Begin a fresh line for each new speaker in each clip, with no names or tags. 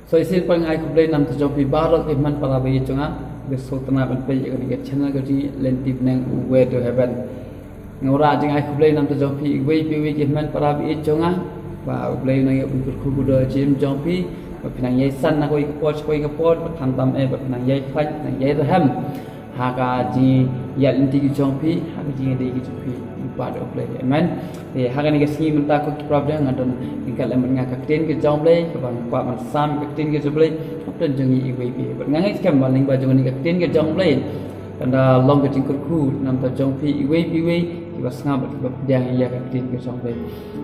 So isin pangai ku play nam tu jopi barok ke man para bayi chunga ke sultana ban play ke channel ke di lentip nang way to heaven ngora jing ai ku play nam tu jopi way pi ke man para bayi chunga ba play nang ku ku ku do jim jopi ba pinang yai san na koi ke pot tham tam ba pinang yai phach nang yai raham ha ka ji ya lenti ke jopi ha ka ji de ke jopi ba do play amen thì hai cái gì mình ta có cái problem là trong những cái là mình nghe các tin cái trong play các bạn qua mình sam các tin cái trong play không cần chừng gì vậy bạn nghe cái mà linh bao giờ những cái tin cái trong play còn là long cái tin cái khu nằm tại trong phi vậy thì bác ngáp thì bác đang nghe các tin cái trong play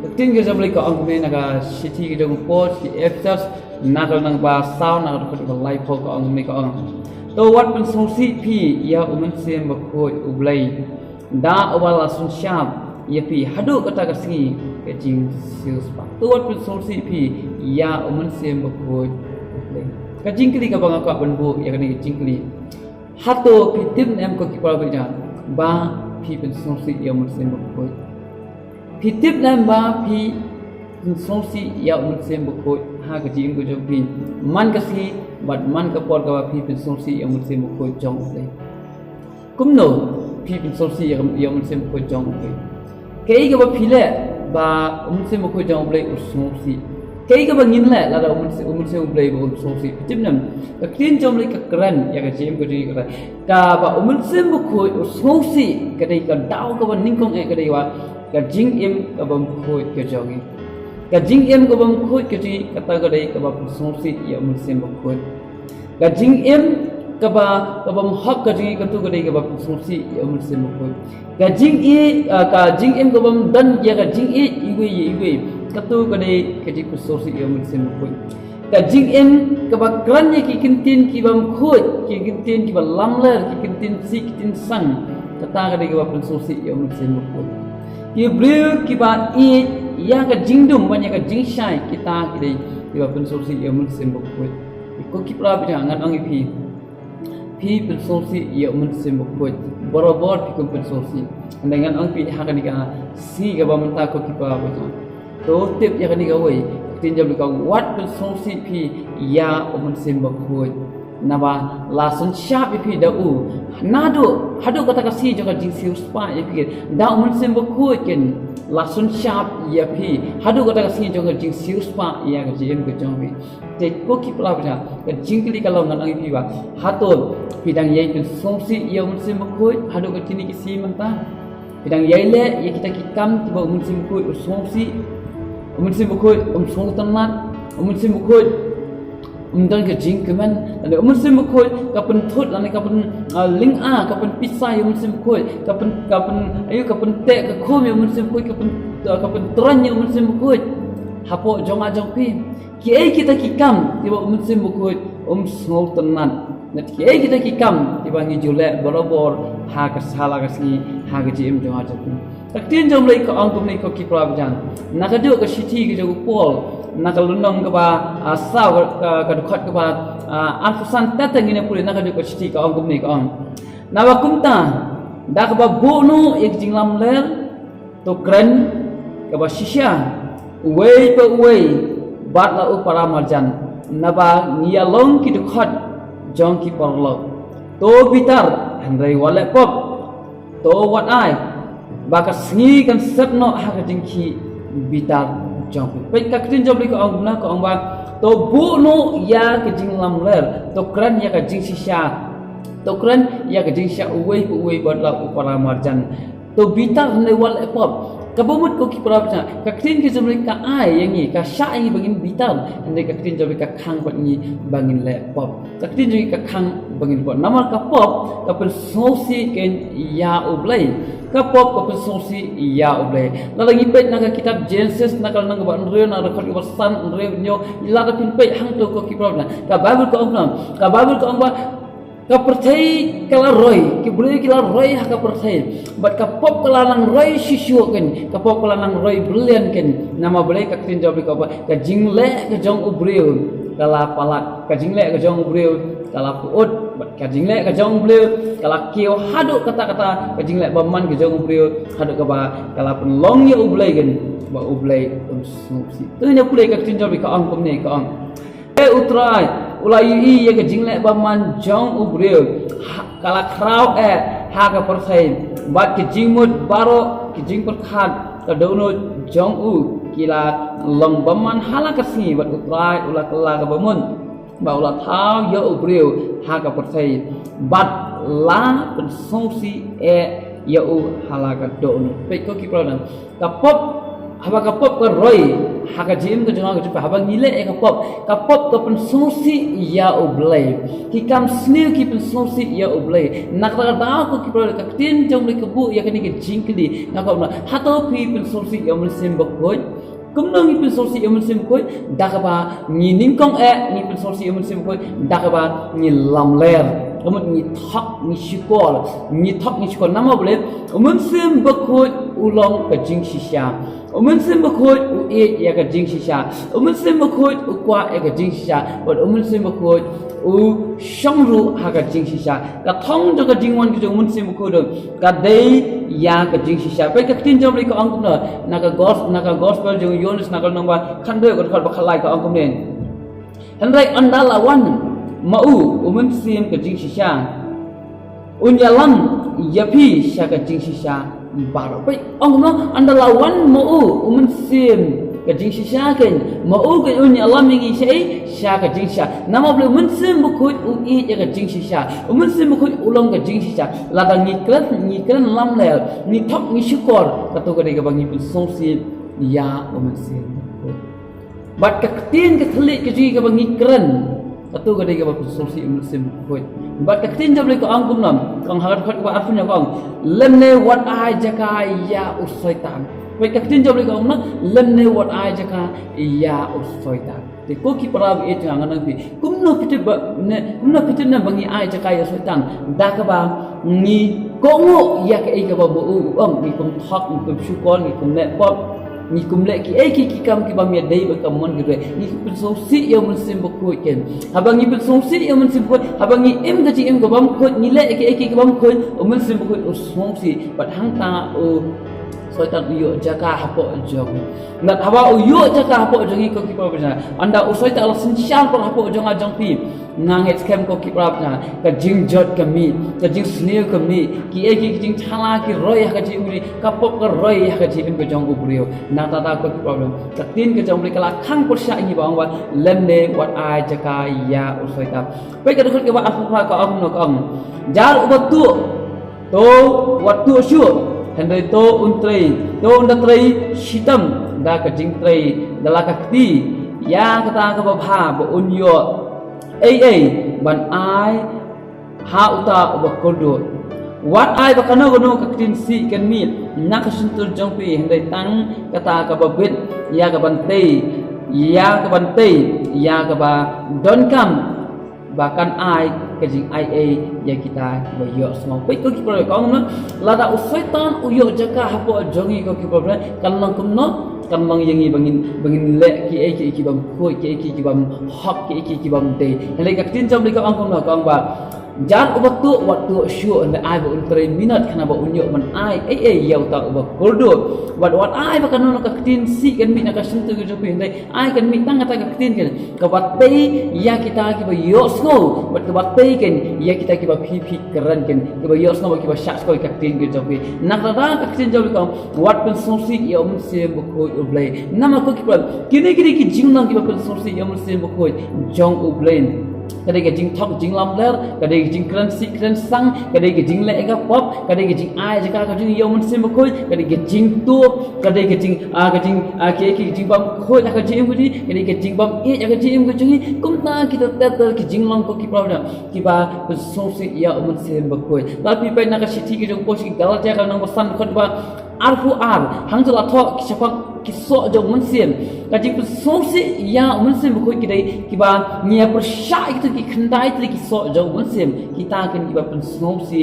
các tin cái trong play có ông mình là cái city cái trong port cái FTS nakal nang ba sao nakal cái live có ông mình có ông to what mình sống cp ya mình xem một khối ublay da awal sun syab ya pi hadu kata kasi ke jing sius pa tuat pun solsi pi ya umun sem bakoi ka jing kli ka bang ka ban bu ya kani jing kli hato pi tim em ko ki pa ba pi pun solsi ya umun sem bakoi pi tim em ba pi solsi ya umun sem bakoi ha ka jing ko jo pi man kasi bat man ka por ka pi pun solsi ya umun sem bakoi jong le kum no pi pun solsi ya umun sem bakoi jong le cái cái bắp philê và sẽ một khối trong play usung si cái bắp nhìn lại là sẽ một play usung si chấm nằm cái tin trong play cái keren ya cái chém cái gì cái cả và sẽ một khối usung si cái đây cái đau cái bắp ninh công cái đây wa cái jing em cái bắp khối cái trong cái jing em cái bắp khối cái gì cái ta cái đây cái bắp usung si ya sẽ một khối cái jing em kabam hak kaji katu kadai kabam sumsi amul semukoi kajing em kabam dan ya kajing iwe katu kadai kaji kusursi amul semukoi kajing em kabam kran ya ki kintin ki bam khoi ki kintin ki bam lamler ki kintin si kintin sang kata kadai kabam sumsi amul semukoi ki beliau ki ba ya kajing dum banyak kajing syai kita kadai kabam sumsi amul semukoi ko ki pra bidangan angi pi pensolsi ia umun sembuh kuat borobar pi kun pensolsi dengan ang pi hakan ika si ka ba menta ko kipa ba to tip ya kan ika wei tinjam ika wat pensolsi pi ia umun sembuh kuat naba lasun syap pi da u nado hado kata kasi joka jing siu spa ya pi da umun sembuh kuat ken lasun syap ya pi hado kata kasi joka jing siu spa ya ka jing ko jong pi te ko ki pla ba ka jing kli kalau ngan ang pi ba haton bidang yai pun songsi ia musim berkoi hadu ke tini kisi mentah bidang yai le ia kita kikam tiba musim berkoi songsi musim berkoi song tanat musim berkoi dan ke jing keman dan musim berkoi kapan thut lan kapan ling a kapan pisai musim berkoi kapan ayo kapan tek ke khom musim berkoi kapan tran musim berkoi hapo jong pi ki kita kikam tiba musim berkoi song tanat nanti kita kikam dibangi julek borobor ha kesala kesni ha kejim jong aja pun taktin jom lei ko angkum nei ko kipra bjan nakadu ke city ke jogu pol nakalunong ke ba asaw ka dukhat ke ba anfusan tatang ine puli nakadu ke city ko angkum nei ko ang nawakumta dak ba bono ek jinglam lel to kren ke ba shisha wei pe wei bat la upara marjan naba ngiyalong ki dukhat jong ki porlo to bitar handai wale pop to what I baka sngi kan sepno ha ka jingki bitar jong pe ka krin job ko ang guna ko ang ba to bu no ya ka jing lam ler to kran ya ka jing sisha to kran ya ka jing sha uwei bot la upara marjan to bitar handai wale pop kabumut ko ki prabja ka krin ki jomri ka ai yangi ka sha ai bangin bitar ande ka krin jomri ka khang bat ni bangin le pop ka krin jomri ka khang bangin pop namar ka pop ka pen sosi ken ya ublai ka pop ka pen sosi ya ublai lalangi pet na ka kitab Genesis na kal nang ba nre na record ko san nre nyo la ka pin pet hang to ko ki prabja ka bible ko ang ba ka percaya kala roy ki boleh kala roy ha ka percaya bat ka pop kala nang roy shishu ken ka pop kala nang roy brilliant ken nama boleh ka tin job ka ka jingle ka jong ubreu kala palak ka jingle ka jong ubreu kala puut bat ka jingle ka jong ubreu kala kio hadu kata-kata ka jingle baman ka jong ubreu hadu ka ba kala pun long ya ublai ken ba ublai sumsi tu nya boleh ka tin job ka ang kom ne ka ang utrai ulai i ya ke jingle ba man jong ubreu kala krau ha ka persai bat ke jingmut baro ke jingput khat ka dono jong u kila long ba man hala ka si bat utrai ula kala ka bamun ba ula thau ya ubreu ha ka persai bat la pen songsi ya u hala ka dono pe ko ki problem ka pop haba kapop ka roy haka jim ka jonga ka haba ngile e kapop ka pen sosi ya oblay ki kam snil ki pen sosi ya oblay nakta da ko ki pro ka tin jong le kabu ya kani ke jingkli na ko na hato pi pen sosi ya muslim bakoi kumno ni pen sosi ya muslim koi dakaba ni ningkong ni pen sosi ya muslim koi dakaba ni lamler kemudian ni thak ni shikol nama boleh muslim bakoi ulong ka jing shisha muslim bakoi u ya ka jing shisha muslim bakoi u kwa ya ka jing shisha but muslim bakoi u shangru ha ka jing shisha ka thong jo ka jing wan ki jo muslim bakoi do ka dei ya ka jing shisha pe ka tin jom ri ka angkum na ka gospel jo yonis na ka namba khan de ka khalai ka angkum nen handai andala wan mau muslim ka jing shisha unyalam yapi sha ka jing shisha baru pe ong no andala wan mau muslim ka jing shisha kan mau ka unyalam ngi shei sha ka jing shisha nama blu muslim bukut u i ka jing shisha muslim bukut ulong ka jing shisha lada ni kran lam le ni thok ni shukor ka to ka de ka bangi pun songsi ya muslim bat ka tin ka thli ka ji ka bangi kran atau kadai ke bapa solusi muslim koi bat katin jab le ko angkum nam kang hagat khat ko afun ya kang lemne wat ai jaka ya usaitan bat katin jab le ko na lemne wat ai jaka ya usaitan te ko ki parab e tang ngan pi kumno pite na bangi ai jaka ya usaitan da ka ba ni ko ngo ya ke e ka ba bu ni kum thak ni kum shukon ni kum ne pop ni kumle ki kam ki bam ya dei ba kam mon gre ni pun so si ya muslim bakoi ken habang ni pun so si ya muslim bakoi habang ni em gaji em go bam ko ni le ki bam ko muslim bakoi so si bat hang ta o so ta yo jaka hapo jong nat hawa o yo jaka hapo jong ko ki pa bana anda usoi ta Allah sin syal ko hapo jong ajong pi nganget kem ko ki prap na ka jing jot kami ka jing snil kami ki jing thala ki roy ka jing uri ka pop ka roy ka jing ko jong ubrio na ta ko ki problem ka tin ka jong kala khang por sha ni bang wa lemne wat ai jaka ya usoi ta pe ka dukut ke ba afu ka am no kam jar ubatu to wat tu shu hendai to undatrai shitam da ka jing trai dala ka kti ya kata ka ba pha ba unyo ban ai ha uta ba kodo wat ai ba kana gono ka tin si kan mi na ka suntur jong pi hendai tang kata ka ba bit ya ka bantei ya ka ba don kam bahkan ai ke jing ai ya kita ba yo semua pe ko ki pro ka ngna lada usaitan uyo jaka hapo jongi ko ki problem kallang kumno kallang yangi bangin le ki bam ko ki bam hak ki bam te le ka tin jam le ka angkom na ka ba jan waktu syu and ai ba ultra minat kana ba unyo man ai yau ta ba kordo wat ai ba kana ka tin si kan mi na ka suntu ge jopi ndai ai kan mi tang ta ka tin kan ka batei ya kita ki ba yosno bat ka batei kan ya kita ki ba phi keren kan ki ba yosno ba ki ba shas ko ka tin ge jopi nak ta ka tin jopi ka wat pen sosi ya se ba ko ublai nama ko ki ba kini ki jing nang ki ba pen sosi ya se ba ko jong ublai kadai ke jing thok jing lam ler kadai ke jing kran sang kadai ke jing le ga pop kadai ke jing ai jaka ka jing yo mun sim khoi kadai ke jing tu kadai ke jing ke jing bam khoi ka jing budi kadai ke jing bam e ka jing ko jing kum ta kita tar ke jing long ko ki problem ki ba so si ya mun sim khoi tapi pai na ka sithi ke jong ko si gal ja ka nang san khot ba arfu ar hang jala thok ki chapak ki so jong mun sim ka jing so si ya mun sim khoi ki dai ki ba nia persya itu ki khandai tu ki so jong mun sim kita kan ki ba pen so si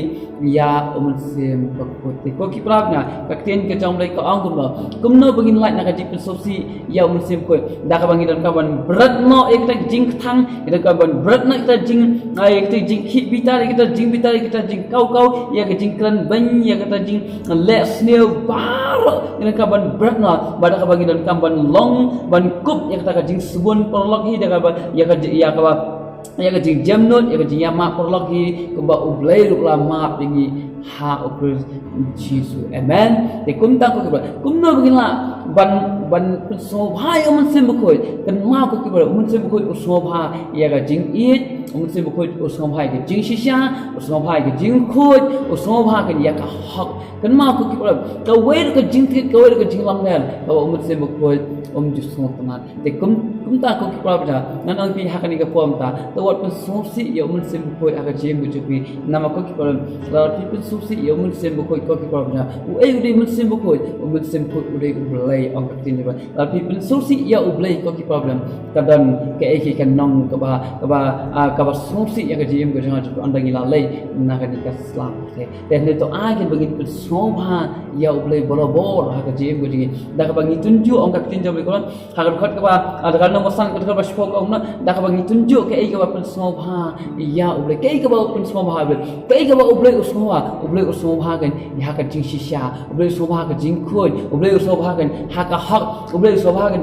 ya mun sim khoi ko ki pravna ka tin ke jong lai ka angum lo kumno bangin lai na ka jing so si ya mun sim khoi da ka bangin dan ka ban berat no ek ta jing thang kita ka ban berat na kita jing ai kita jing hit bitar kita jing kau ya ka jing kran ban ya kita jing le snail bar ina ka ban berat na bada ka bangin dan ka ban long ban kup yang kata jing subun perlok hi daga ya ka jing jamnut ya ka jing yama perlok hi ko ba ublai rukla ma pingi ha upur Yesus amen te kumta ko kumno bigila ban sobha ya mun sem khoi kan ma ko kibra mun sem khoi sobha ya ga jing it mun sem khoi sobha ga jing shisha sobha ga jing khoi sobha ga ya ka hak kan ma ko kibra ka wer ka jing tit ka wer ka jing lam nen ka mun sem khoi ju so tamat te kumta ko kibra ja nan ang pi hakani ka pom ta to wat pun sosi ya mun sem khoi aga jing bu jupi nama ko kibra la pi pun sosi ya mun sem khoi ko kibra ja u ei u mun sem khoi mun sem khoi u dei u belai ang ka tin ba tapi pun sosi ya u belai ko ki problem kadang ke ei kan nong ka ba sosi ya ka jim ka jang ju andang ila lei na ka dikas islam te ne to a kin bagi pun sobha ya u belai bor ha ka jim ko ji da ka bagi tunju ang ka tin jam ko ha ka khat ka ba ada kan no san ka ba shpok ang na da ka bagi tunju ke ei ka ba pun sobha ya u belai ke ei ka ba pun sobha ke ei ka ba u belai u sobha kan ya ka jing shisha u belai sobha ka jing khoi u belai sobha kan ha ka hak u belai sobha kan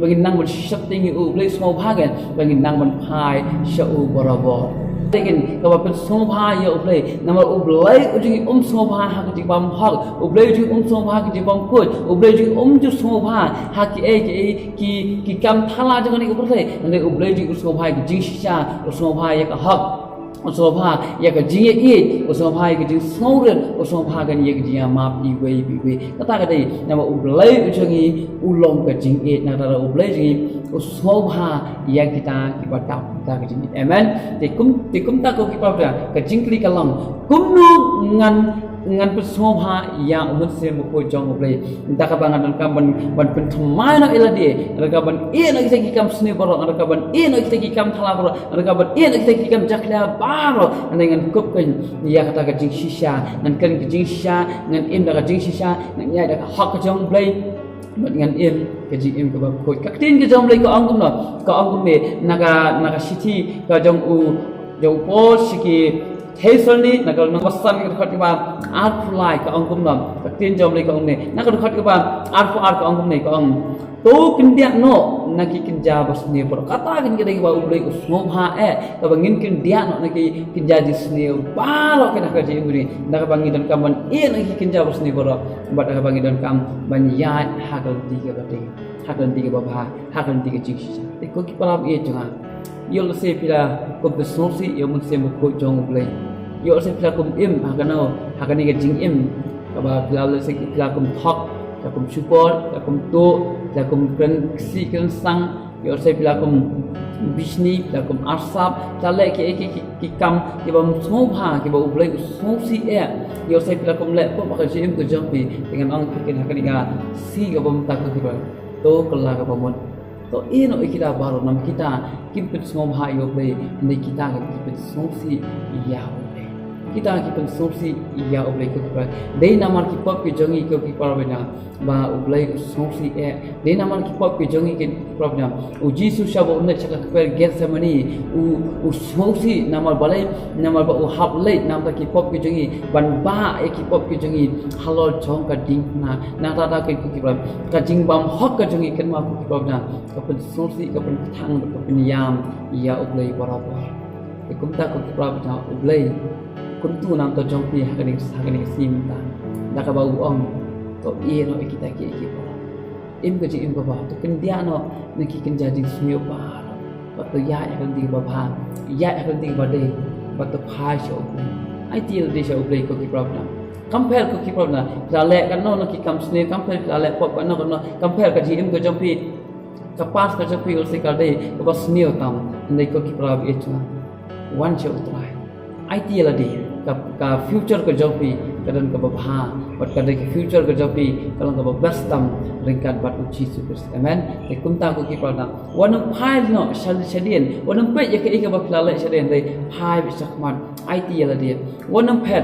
bagi nang ban shap tingi u belai sobha kan bagi nang ban phai sha u barabar Tekin kalau pen sobha ya ublay, nama ublay ujung sobha hak di bam hak, ublay ujung sobha hak di bam kut, ublay ujung ju sobha hak ki kam thala jangan ni ublay, nanti ublay ujung sobha ki jing shisha, sobha ya hak. Sobha ya ka jing e sobha ya jing soren sobha kan ya jing map i we kata dei nama ublay ujung ulong ka jing e na tara ublay jing sobha ya kita batap ta ka jing amen tikum ta ko ki pa ka jing kli kalang kumnu ngan pessobha ya umun se mo ko jong ublay da ka bangan kan ban pen thmai na ila de ka ban e na ki kam sne boro ka ban e na ki kam thala boro ka ban e na ki kam jakla baro dengan kup kan ya kata ka jing shisha ngan kan jing shisha ngan im da ka jing shisha ngan ya da hak jong ublay dengan im ka jing im ka ba ko ka tin ka jong ublay ko angum no ka angum me naga city ka jong po siki Heselni nak kalau nawasan kita khat ba art fly ka angkum nam tin jom le ka ong ne nak khat ba art ka angkum ne ka ong to kindia no naki kinja bas ne por kata kin kita ba ublai ko sobha ka bangin kindia no naki kinja dis ne balo ka ka ji muri nak bangin dan kaman naki kinja bas ne por ba ka bangin dan kam ban ya hakal tiga ba te hakal tiga ba hakal tiga chi ko ki palam jangan yo se pila ko besosi yo mun se mo ko jong ublai yo se pila kum im hakani ke jing im kaba pila se pila kum thok ka kum support ka kum to ka kum kan si kan sang yo se pila kum bisni pila kum arsap tale ke kam ke bam sobha ke ba ublai sosi yo se pila kum le ko ba jim ko jampi dengan ang ke hakani ga si ka bam tak ke ba to kala ka bam to ino ikita baro nam kita kimpet sobha yo ublai ne kita ka kimpet sosi ya kita sopsi ya ublay ko pa dei naman ki pop ki jongi ko ki parabena ba ublay sopsi dei naman ki pop ki jongi ki parabena u Jesus shabo unne chaka per get samani u sopsi namal balai namal ba u hablay nam ta ki pop ki jongi ban ba ki pop ki jongi halol jong ka ding na ta ki parab ka jing bam hok ka jongi ken ma ki parabena ka pen sopsi ka pen thang ka pen yam ya ublay parab ikum ta ko ki parabena ublay kuntu nam to jongpi hakani simta daka bau ong to ino kita ki im ko ji im baba to kendia no naki ken jadi smio ba to ya kan di baba ya kan di bade but to phai sho ideal de sho play ko ki problem compare ko ki problem la le kan no ki kam sne compare la le pop no compare ka ji im ko jongpi ka pas ka jongpi ul se ka de ko smio tam ndai ko ki problem itu one show try ideal de ka future ko jopi kadan ka babha but kada ki future ko jopi kalang ka babastam ringkat bat uji super amen te kumta ko ki pada wanang phai no shadien wanang pe ya ka bakla shadien dei phai bi sakman ideal de wanang pet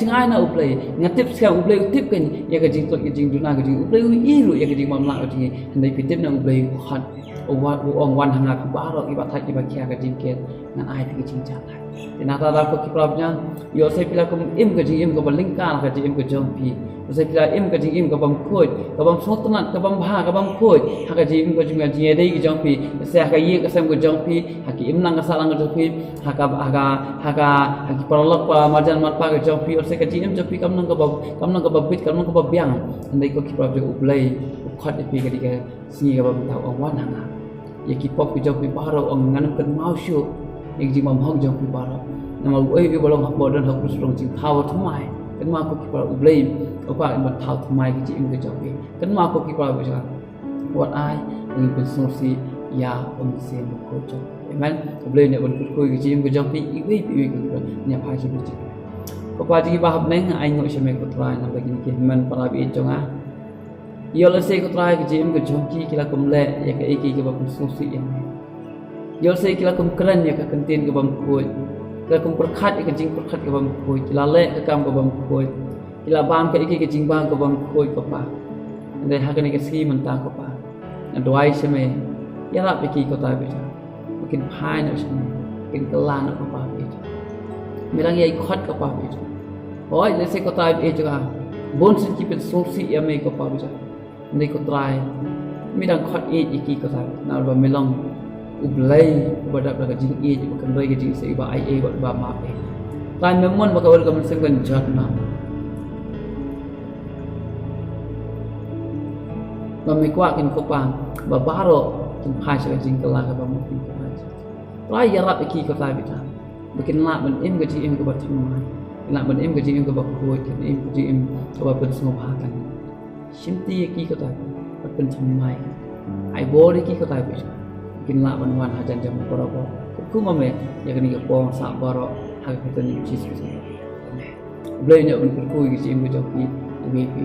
jangai na uplay ngatip sia uplay utip kan ya ka jing to jing duna ka jing uplay iru ya ka jing mamla ka jing ndai pitip na uplay khat ong wan hanga barok iba thai iba kya ka jing ke ngan ai ti jing cha thai ina ta da ko ki prabnya yo se pila kum im ka jing im ka baling ka ka jing im ka jong pi se pila im ka jing im ka bam khoi ka bam sotnat ka bam bha ka bam khoi ha ka jing im ka jing jing dei ki jong pi se ha ka ye ka sem ka jong pi ha ki im nang ka salang ka jong pi ha ki paralak pa marjan mat pa ka jong pi se ka jing im jong pi kam nang ka bit kam nang ka byang andai ko ki prabja ublai khat pi ka di ka si ka bam tau ong wan hanga ye ki pop ki jong pi barok ong nganam kan mau shu ye jing mam hok jong pi barok nama oi bi bolong hak bodon hak rusrong jing thau thamai kan ma ko ki pra ublai ko pa in thau thamai ki jing ka jong pi kan ma ko ki pra ba ja wat ai ni pen sosi ya ong sem ko jong amen ublai ne bon ko ki jing ka jong pi i wi pi ne pa ji bi ko pa ji ba hab neng ai ngo sheme ko trai na ba ki man para bi jong a yo le se ko trai ki jing ka jong ki la kum le ya ka iki ki ba pen sosi ya yo se ki la kum kran ya ka kantin ka bam ko ka kum perkhat ka jing perkhat ka bam ko la le ka kam ka bam ko la bam ka iki ka jing bam ka bam ko ka pa ande ha ka ni ka si man ta ka pa na doi sheme ya la ki ko ta bi ta makin phai na sheme kin ka la na ka pa bi ta mirang ye khat ka pa bi ta oi le se ko ta bi ja bon sin ki pen sosi ya me ka pa bi ta ni ko try mirang khat e iki ka ta na ba melong ublai badap la jing e kan bai jing se ba ai e ba ma e tan memon ba ka wal kam sen kan jat na ba mi kwa kin ko pa ba baro kin phai se jing ka la ka ba mo kin ko phai rai ya rap ki ko ta bi ta bikin la ban im ga ji im ko ba thum mai la ban im ga ji im ko ba ko kin im ji im ko ba pen sngop ha kan sim ti ki ko ta ba pen thum mai ai bo ri ki ko ta bi kin la ban wan ha jan jam ko ro ku ma me ya kan ni ko sa baro ha ka tan ni chi su blai ne un ku ki ji im ko jo ki wi wi